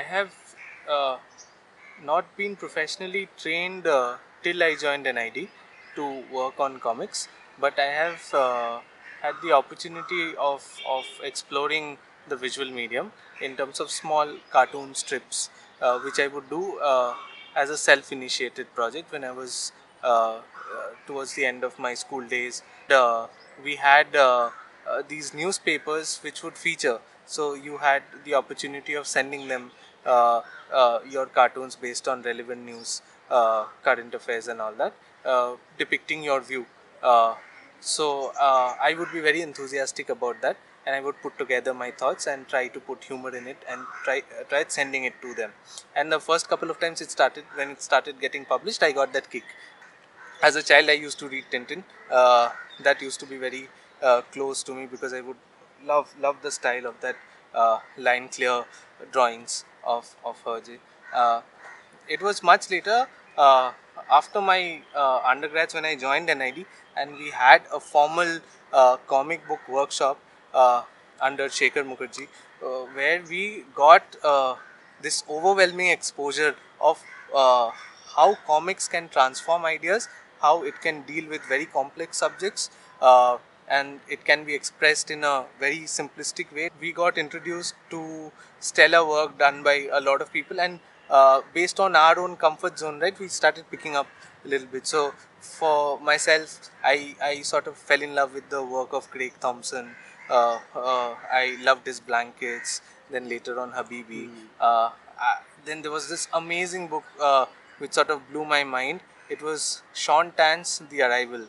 have uh, not been professionally trained till I joined NID to work on comics, but I have had the opportunity of exploring the visual medium in terms of small cartoon strips, which I would do as a self-initiated project when I was towards the end of my school days. We had these newspapers which would feature, so you had the opportunity of sending them your cartoons based on relevant news, current affairs and all that, depicting your view. I would be very enthusiastic about that, and I would put together my thoughts and try to put humor in it and try sending it to them. And the first couple of times when it started getting published, I got that kick. As a child, I used to read Tintin. That used to be very close to me because I would love the style of that line clear drawings of Hergé. It was much later, after my undergrads, when I joined NID, and we had a formal comic book workshop under Shekhar Mukherjee, where we got this overwhelming exposure of how comics can transform ideas, how it can deal with very complex subjects, and it can be expressed in a very simplistic way. We got introduced to stellar work done by a lot of people, and based on our own comfort zone, right, we started picking up a little bit. So for myself, I sort of fell in love with the work of Craig Thompson. I loved his blankets. Then later on, Habibi. Then there was this amazing book which sort of blew my mind. It was Sean Tan's The Arrival,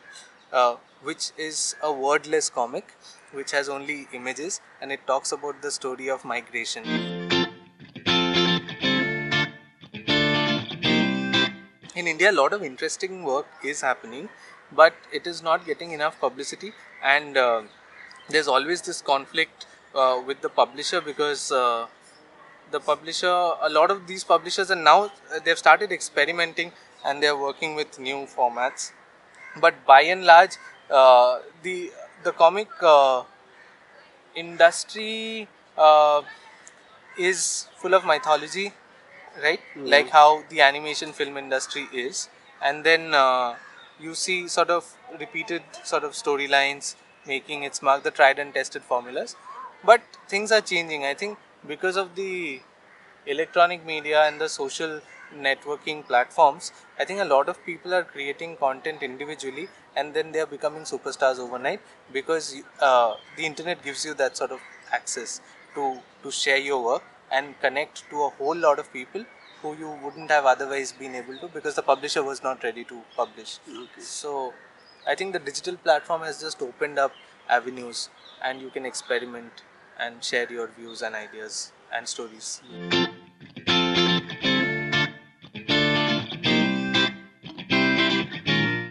which is a wordless comic which has only images, and it talks about the story of migration. In India, a lot of interesting work is happening, but it is not getting enough publicity, and there's always this conflict with the publisher, because a lot of these publishers, and now they've started experimenting and they're working with new formats. But by and large, the comic industry is full of mythology, right? Like how the animation film industry is, and then you see sort of repeated sort of storylines making its mark, the tried and tested formulas. But things are changing, I think, because of the electronic media and the social networking platforms. I think a lot of people are creating content individually, and then they are becoming superstars overnight, because the internet gives you that sort of access to share your work and connect to a whole lot of people who you wouldn't have otherwise been able to, because the publisher was not ready to publish. So I think the digital platform has just opened up avenues, and you can experiment and share your views and ideas and stories.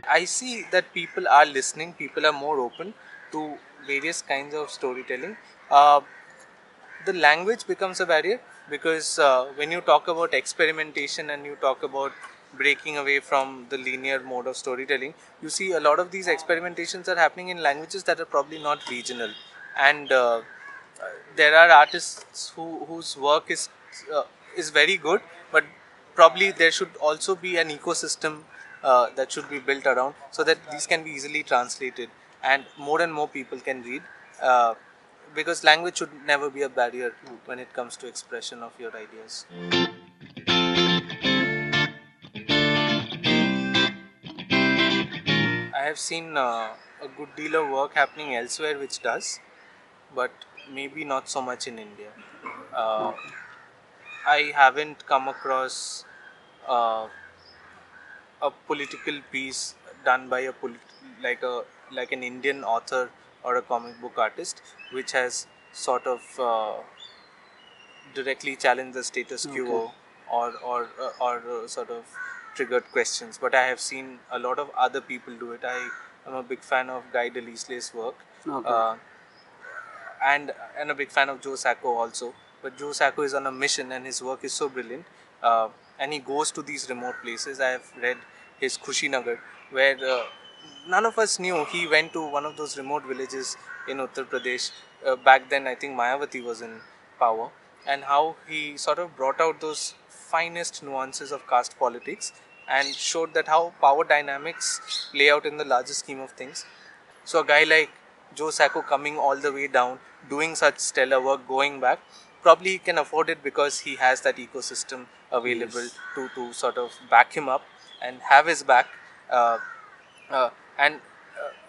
I see that people are listening, people are more open to various kinds of storytelling. The language becomes a barrier, because when you talk about experimentation and you talk about breaking away from the linear mode of storytelling, you see a lot of these experimentations are happening in languages that are probably not regional. And there are artists whose work is very good, but probably there should also be an ecosystem that should be built around, so that these can be easily translated and more people can read, because language should never be a barrier when it comes to expression of your ideas. I have seen a good deal of work happening elsewhere which does, but maybe not so much in India. uh, I haven't come across uh, a political piece done by like an Indian author or a comic book artist, which has sort of directly challenged the status quo, or sort of triggered questions. But I have seen a lot of other people do it. I am a big fan of Guy Delisle's work, and a big fan of Joe Sacco also. But Joe Sacco is on a mission, and his work is so brilliant. And he goes to these remote places. I have read his Kushinagar, where none of us knew he went to one of those remote villages in Uttar Pradesh. Back then, I think Mayawati was in power, and how he sort of brought out those finest nuances of caste politics and showed that how power dynamics play out in the larger scheme of things. So a guy like Joe Sacco coming all the way down, doing such stellar work, going back, probably he can afford it because he has that ecosystem available Yes. to sort of back him up and have his back. Uh, and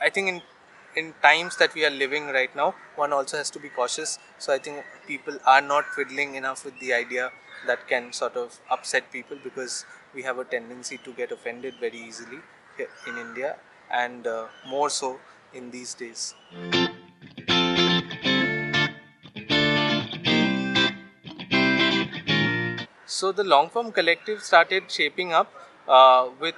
I think in times that we are living right now, one also has to be cautious. So I think people are not fiddling enough with the idea that can sort of upset people, because we have a tendency to get offended very easily here in India, and more so in these days. So the long form collective started shaping up with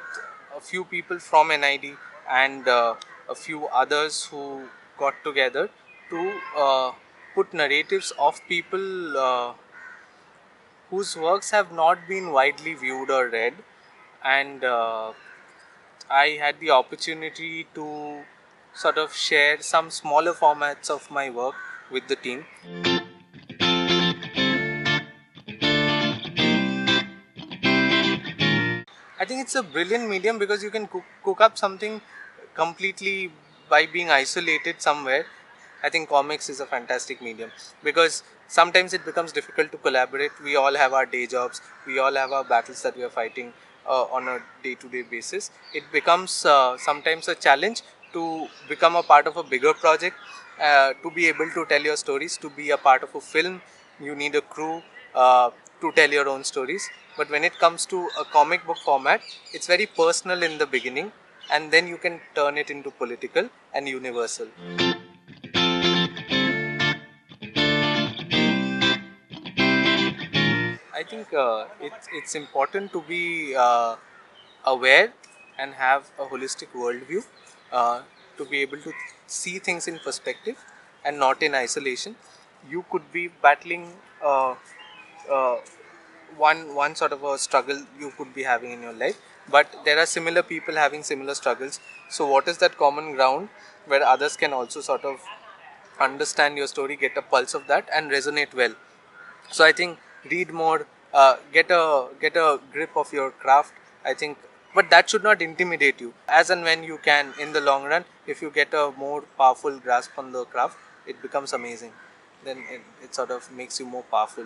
a few people from NID and a few others who got together to put narratives of people whose works have not been widely viewed or read, and I had the opportunity to sort of share some smaller formats of my work with the team. I think it's a brilliant medium because you can cook up something completely by being isolated somewhere. I think comics is a fantastic medium because sometimes it becomes difficult to collaborate. We all have our day jobs, we all have our battles that we are fighting on a day to day basis. It becomes sometimes a challenge to become a part of a bigger project, to be able to tell your stories, to be a part of a film. You need a crew to tell your own stories. But when it comes to a comic book format, it's very personal in the beginning, and then you can turn it into political and universal. I think it's important to be aware and have a holistic worldview, to be able to see things in perspective and not in isolation. You could be battling uh, one sort of a struggle you could be having in your life, but there are similar people having similar struggles. So what is that common ground where others can also sort of understand your story, get a pulse of that, and resonate well? So I think read more, get a grip of your craft, I think, but that should not intimidate you. As and when you can, in the long run, if you get a more powerful grasp on the craft, it becomes amazing. Then it sort of makes you more powerful.